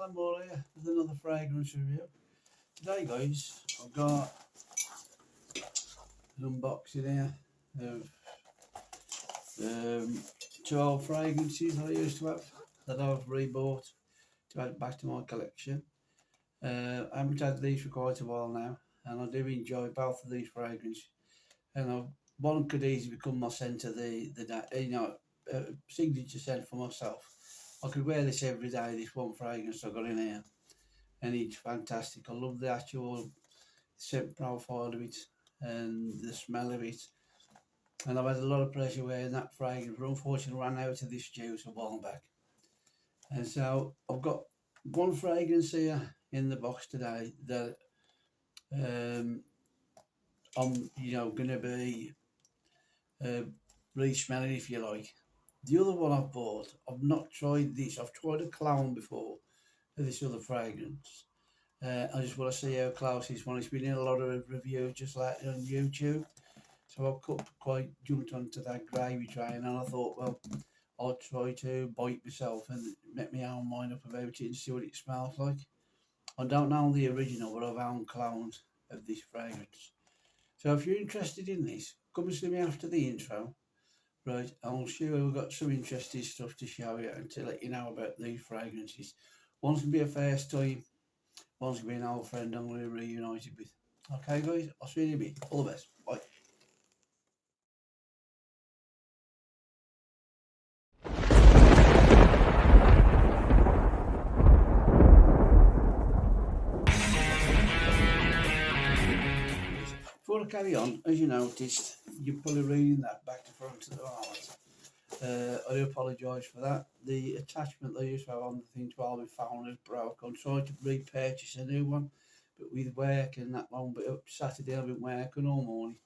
Almond here with another fragrance review. Today guys, I've got an unboxing here of 2 old fragrances I used to have that I've rebought to add back to my collection. I haven't had these for quite a while now, and I do enjoy both of these fragrances. And one could easily become my scent of the signature scent for myself. I could wear this every day, this one fragrance I've got in here, and it's fantastic. I love the actual scent profile of it and the smell of it, and I've had a lot of pleasure wearing that fragrance, but unfortunately ran out of this juice a while back. And so I've got one fragrance here in the box today that I'm going to be re-smelling, if you like. The other one I've bought, I've not tried this. I've tried a clown before of this other fragrance. I just want to see how close this one. It's been in a lot of reviews just like on YouTube. So I quite jumped onto that gravy train, and I thought, well, I'll try to bite myself and make my own mind up about it and see what it smells like. I don't know the original, but I've owned clones of this fragrance. So if you're interested in this, come and see me after the intro. Right, I'll show you, we've got some interesting stuff to show you and to let you know about these fragrances. One's going to be a first time, one's going to be an old friend I'm going to be reunited with. Okay guys, I'll see you in a bit. All the best. Bye. Before I carry on, as you noticed, you're probably reading that back to front at the moment. I do apologise for that. The attachment they used to have on the thing 12 is found is broke. I'm trying to repurchase a new one, but with work and that one, but up Saturday I've been working all morning,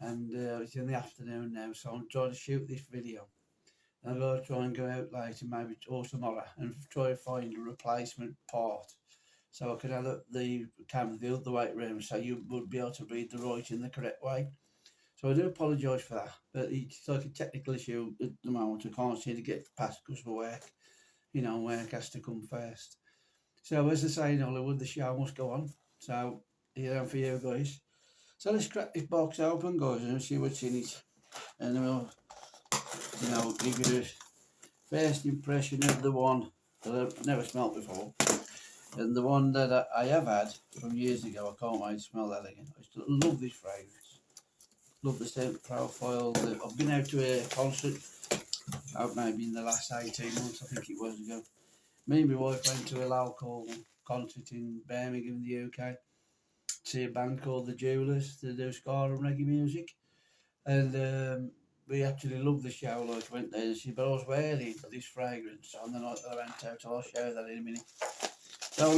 and it's in the afternoon now, so I'm trying to shoot this video. And I'm going to try and go out later, maybe or tomorrow, and try to find a replacement part, so I could have the camera the other way around, so you would be able to read the writing the correct way. So I do apologise for that, but it's like a technical issue at the moment. I can't seem to get past because of work. Work has to come first. So as I say in Hollywood, the show must go on. So here for you guys. So let's crack this box open, guys, and see what's in it. And then we'll, give you a first impression of the one that I've never smelt before. And the one that I have had from years ago. I can't wait to smell that again. I still love this fragrance. Love the scent profile. I've been out to a concert out maybe in the last 18 months, I think it was ago. Me and my wife went to a local concert in Birmingham in the UK. See a band called the Jewelers. They do ska and reggae music, and we actually loved the show. Like, went there and she, but I was wearing this fragrance on the night that I went out. I'll show you that in a minute. So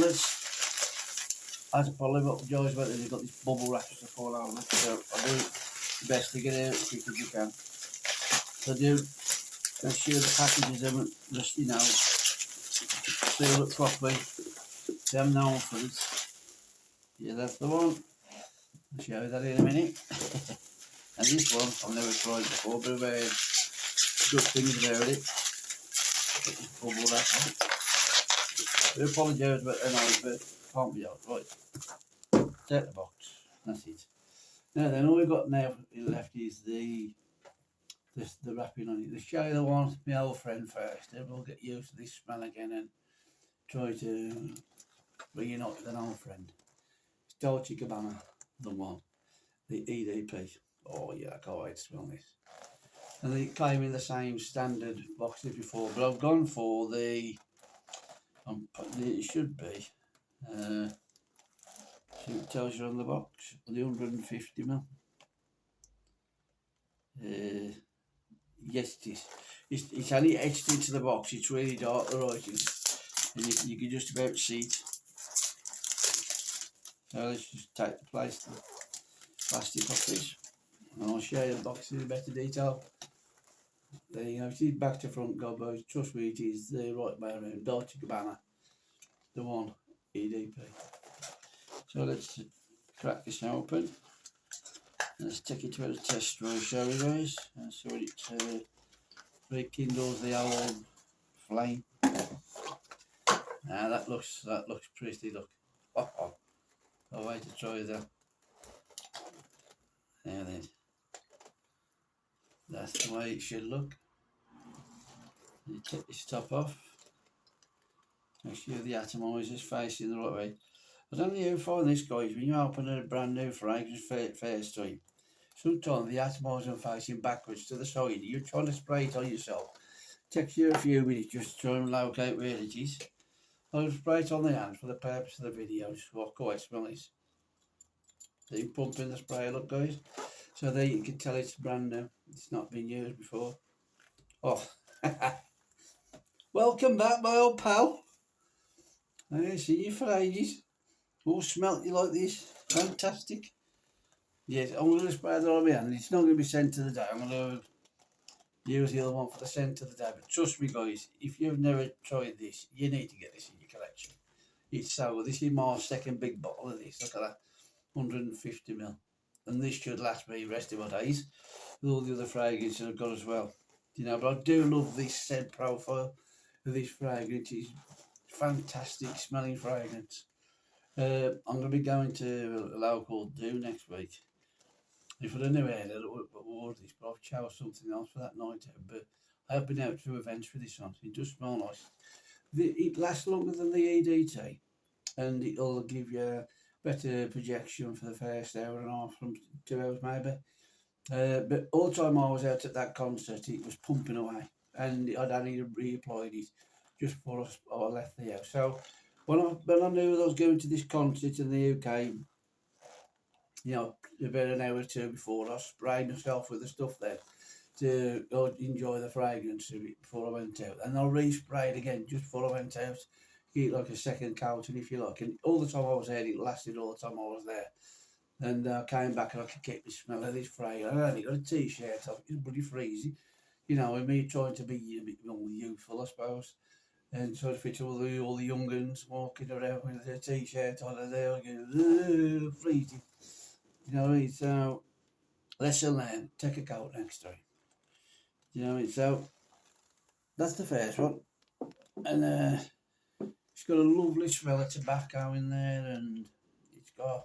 I had to apologise about it. You've got this bubble wrap to fall over, so I'll do the best to get out as quick as you can. So I do make sure the packages haven't just sealed up properly. They haven't known for it. Yeah, that's the one. I'll show you that in a minute. And this one I've never tried before, but I've heard good things about it. Put this bubble wrap on. I do apologise about the noise, but can't be out. Right, take the box. That's it. Now then, all we've got now left is the wrapping on it. Let's show you the one, my old friend first, then we'll get used to this smell again and try to reunite with an old friend. It's Dolce Gabbana, the one, the EDP. Oh yeah, I can't wait to smell this. And it came in the same standard box as before, but I've gone for the, it should be, see what it tells you on the box, the 150ml. Yes, it is. It's only etched into the box. It's really dark, the writing, and you can just about see it. So let's just take the plastic off this, and I'll show you the box in better detail. There you go. It is back to front, God, boys. Trust me, it is the right way around. Dolce Gabbana, the one, EDP. So let's crack this open. Let's take it to a test room, shall we, guys? And see what it rekindles the old flame. Now that looks pretty. Look, oh, I'll wait to try that. There then, that's the way it should look. You take this top off. Make sure the atomiser's facing the right way. I don't know how you find this, guys, when you open a brand new fragrance first time. Sometimes the atomizer facing backwards to the side. You're trying to spray it on yourself. Takes you a few minutes just to try and locate where it is. I'll spray it on the hand for the purpose of the video. Just walk away, smell this. Then pump in the spray, look, guys. So there you can tell it's brand new. It's not been used before. Oh, welcome back, my old pal. I ain't seen you for ages. All smelt you like this. Fantastic. Yes, I'm going to spray that on my hand. It's not going to be scent of the day. I'm going to use the other one for the scent of the day. But trust me, guys, if you've never tried this, you need to get this in your collection. It's so good. This is my second big bottle of this. Look at that. 150ml. And this should last me the rest of my days. With all the other fragrances I've got as well. You know, but I do love this scent profile of this fragrance. It's fantastic smelling fragrance. I'm going to be going to a local do next week. If I knew earlier I would have ordered this, but I've chose something else for that night out. But I have been out to events with this one. It does smell nice. It lasts longer than the EDT, and it'll give you better projection for the first hour and a half, from 2 hours maybe. But all the time I was out at that concert, it was pumping away, and I'd only reapplied it just before I left the house. So when I knew I was going to this concert in the UK, you know, about an hour or two before, I sprayed myself with the stuff then to enjoy the fragrance of it before I went out. And I re-sprayed again just before I went out, get like a second coating if you like. And all the time I was there, it lasted all the time I was there. And I came back and I could get the smell of this fragrance. I only got a t-shirt off, it was bloody freezing. You know, and me trying to be a bit more youthful, I suppose. And sort of fit all the young uns walking around with their t-shirt on, and they're going, freezing. You know what I mean? So, lesson learned, take a coat next time. You know what I mean? So, that's the first one. And it's got a lovely smell of tobacco in there, and it's got,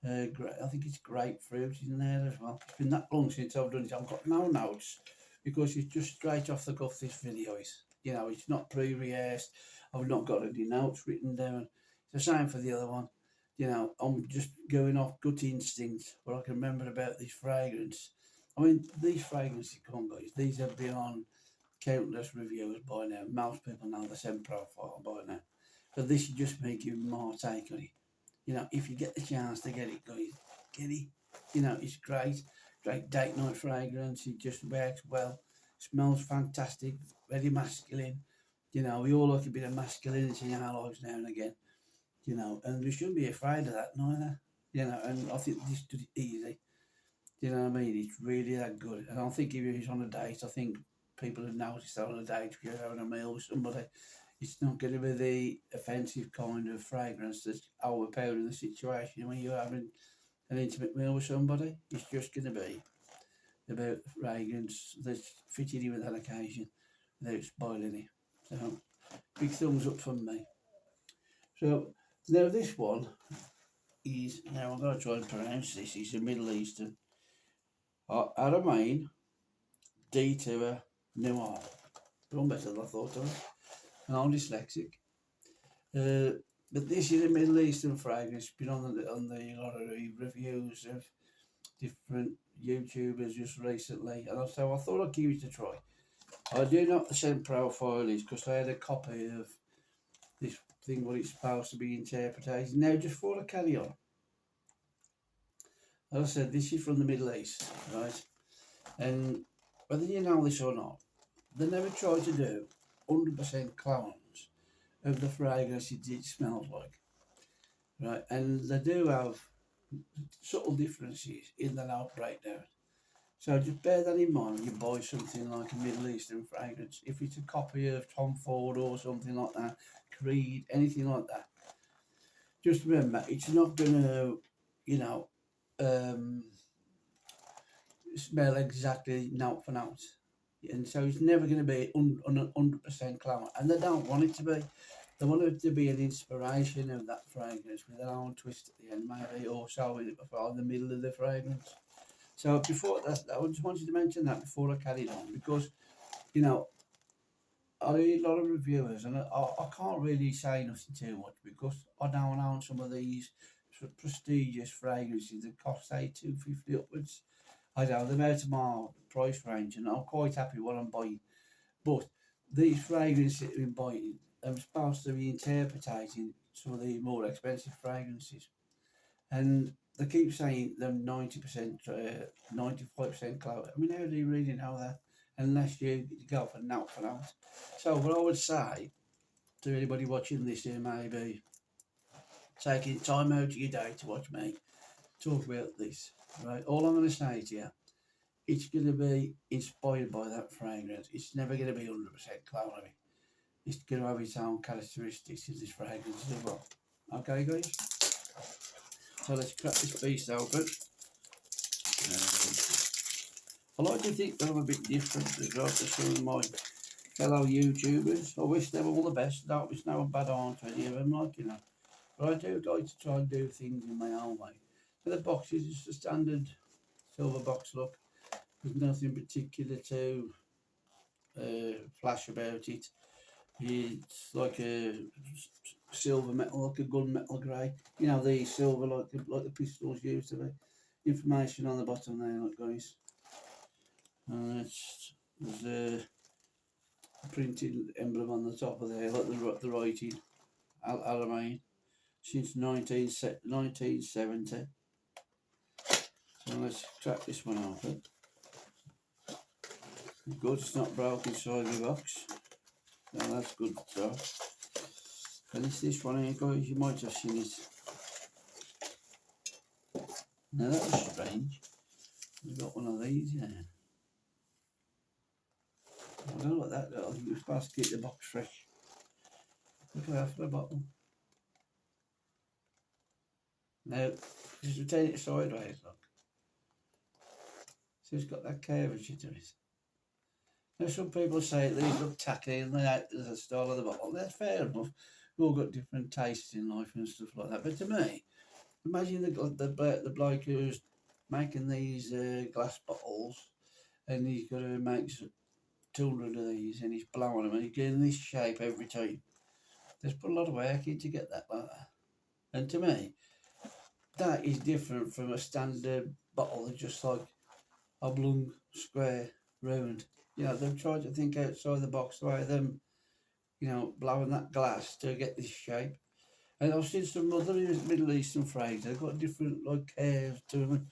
I think it's grapefruit in there as well. It's been that long since I've done it. I've got no notes, because it's just straight off the cuff, this video is. You know, it's not pre-rehearsed. I've not got any notes written down. It's the same for the other one. You know, I'm just going off gut instinct, what I can remember about this fragrance. I mean, these fragrances, come on, guys, these have been on countless reviews by now. Most people know the scent profile by now. So this is just me giving my take on it. You know, if you get the chance to get it, guys, get it. You know, it's great. Great date night fragrance. It just works well. Smells fantastic. Very masculine. You know, we all like a bit of masculinity in our lives now and again. You know, and we shouldn't be afraid of that neither. You know, and I think this did it easy. You know what I mean? It's really that good. And I think if you're on a date, I think people have noticed that on a date, if you're having a meal with somebody, it's not going to be the offensive kind of fragrance that's overpowering the situation when you're having an intimate meal with somebody. It's just going to be about fragrance that's fitted in with that occasion without spoiling it. So, big thumbs up from me. So, now this one is, now I'm going to try and pronounce this, it's a Middle Eastern Haramain Detour Noir. Done better than I thought of it. And I'm dyslexic. But this is a Middle Eastern fragrance. Been on the lot of reviews of different YouTubers just recently, and so I thought I'd give it a try. I do know what the scent profile is, because I had a copy of this thing, what it's supposed to be interpreted. Now, just before I carry on, as I said, this is from the Middle East, right? And whether you know this or not, they never try to do 100% clones of the fragrance it smells like, right? And they do have subtle differences in the note breakdown. So just bear that in mind when you buy something like a Middle Eastern fragrance. If it's a copy of Tom Ford or something like that, Creed, anything like that, just remember, it's not going to, you know, smell exactly note for note. And so it's never going to be 100% clown. And they don't want it to be. They want it to be an inspiration of that fragrance with their own twist at the end, maybe, or so in the middle of the fragrance. So before that, I just wanted to mention that before I carried on, because you know I read a lot of reviewers, and I can't really say nothing too much because I don't own some of these prestigious fragrances that cost say £250 upwards. I know they're out of my price range, and I'm quite happy what I'm buying. But these fragrances that I'm buying, I'm supposed to be interpreting some of the more expensive fragrances, and they keep saying them 90%, 95% cloud. I mean, how do you really know that unless you go for note for note? So what I would say to anybody watching this here, maybe taking time out of your day to watch me talk about this, right? All I'm going to say to you, it's going to be inspired by that fragrance. It's never going to be 100% cloudy. It's going to have its own characteristics of this fragrance as well. Okay, guys? So let's crack this beast open. I like to think that I'm a bit different as well to some of my fellow YouTubers. I wish them all the best. I don't wish no bad on to any of them, like, you know. But I do like to try and do things in my own way. So the box is just a standard silver box look. There's nothing particular to flash about it. It's like a silver metal, like a gunmetal grey. You know, the silver like the pistols used to be. Information on the bottom there, like, guys. And there's a printed emblem on the top of there, like the writing. Haramain since 1970. So let's crack this one open. Good, it's not broken inside the box. So that's good stuff. And it's this one here, guys, you might have seen it. Now that was strange. We've got one of these here. I don't know what that does. You're supposed to keep the box fresh. Look at that for the bottle. Now, just retain it sideways, look. So it's got that curvature to it. Now, some people say these look tacky and there's a style of the bottle. That's fair enough. We've all got different tastes in life and stuff like that. But to me, imagine the bloke who's making these glass bottles, and he's got to make 200 of these, and he's blowing them, and he's getting this shape every time. There's put a lot of work in to get that like that. And to me, that is different from a standard bottle that's just like oblong, square, round. You know, they've tried to think outside the box, the way them, you know, blowing that glass to get this shape. And I've seen some other Middle Eastern fragrances, they've got different like curves to them.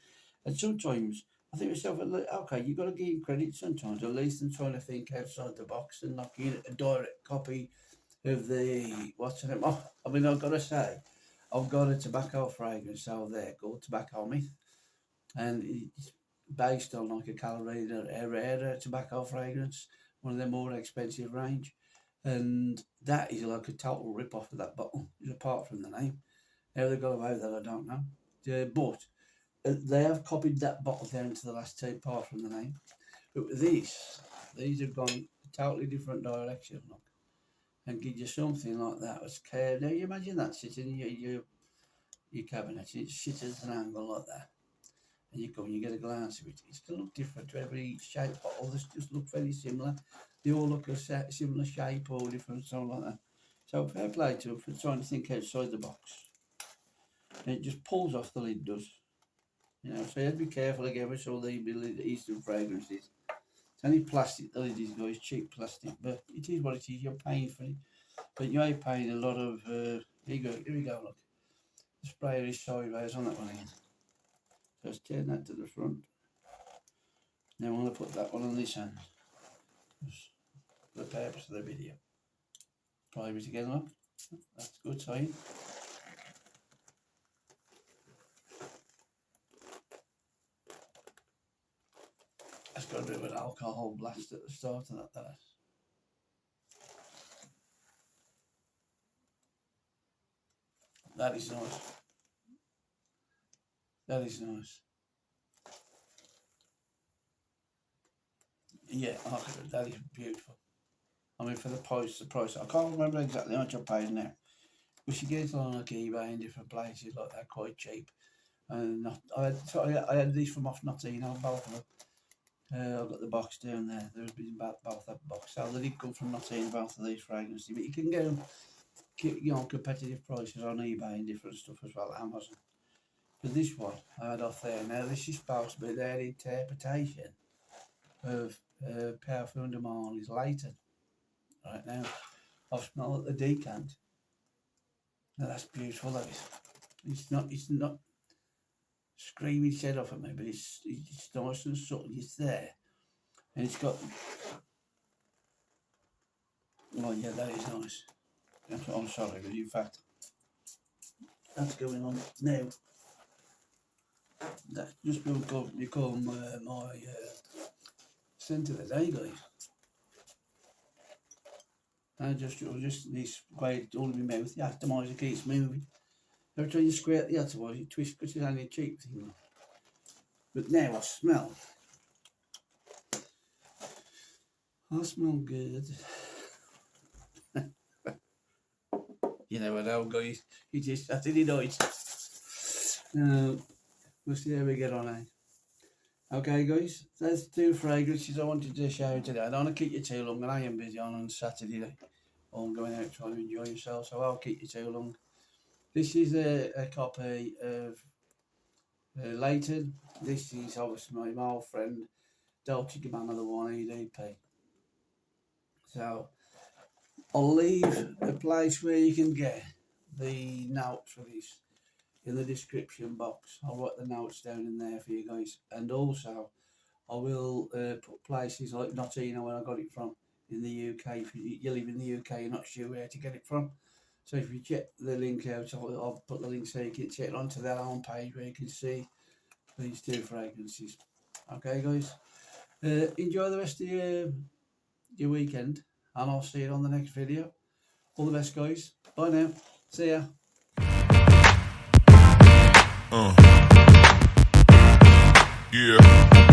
And sometimes I think to myself, okay, you've got to give him credit sometimes, at least in trying to think outside the box and not getting a direct copy of the, what's the name? Oh, I mean, I've got to say, I've got a tobacco fragrance over there called Tobacco Myth. And it's based on like a Carolina Herrera tobacco fragrance, one of the more expensive range. And that is like a total rip off of that bottle, apart from the name. How they got away with that, I don't know. But they have copied that bottle down to the last two, apart from the name. But with these have gone a totally different direction, look, and give you something like that. Was care. Now you imagine that sitting in your cabinet, it sits at an angle like that, and you go and you get a glance of it. It's going to look different to every shape bottle. They just look very similar. They all look a similar shape or different, something like that. So fair play to them for trying to think outside the box. And it just pulls off, the lid does. You know, so you have to be careful again with all the Eastern fragrances. It's only plastic, the lid is, guys, cheap plastic, but it is what it is. You're paying for it, but you ain't paying a lot of. Here we go. Look, the sprayer is sideways on that one again. So let's turn that to the front. Now I'm going to put that one on this hand, for the purpose of the video. Prime it again, look. That's good sign. That's got a bit of an alcohol blast at the start of that. That is nice. That is nice. Yeah, that is beautiful. I mean, for the price, I can't remember exactly how much I paid now. We should get it on like eBay in different places like that, quite cheap. And I had these from off Nottingham, both of them. I've got the box down there. There's been both that box. So they did come from Nottingham, both of these fragrances. But you can get them, competitive prices on eBay and different stuff as well, Amazon. But this one I had off there. Now this is supposed to be their interpretation of Parfums de Marly Layton. Right now, I've smelled the decant. Now that's beautiful. That is. It's not screaming shit off at me, but it's nice and subtle. It's there, and it's got. Oh yeah, that is nice. I'm sorry, but in fact, that's going on now. That's just become my scent of the day, guys. It was just this way all in my mouth. The atomizer keeps moving. Every time you squirt the atomizer, it twists because it's only a cheap thing. But now I smell good. You never know, guys. You just Saturday night. We'll see how we get on, eh? Okay, guys. That's 2 fragrances I wanted to show you today. I don't want to keep you too long, and I am busy on Saturday. I'm going out trying to enjoy yourself, so I'll keep you too long. This is a copy of Layton. This is obviously my old friend Dolce Gabbana, the 1 EDP. So I'll leave a place where you can get the notes for this in the description box. I'll write the notes down in there for you guys, and also I will put places like Nottingham where I got it from in the UK. If you live in the UK, you're not sure where to get it from. So if you check the link out, I'll put the link so you can check it onto their own page where you can see these 2 fragrances. Okay, guys. Enjoy the rest of your weekend, and I'll see you on the next video. All the best, guys. Bye now. See ya. Yeah.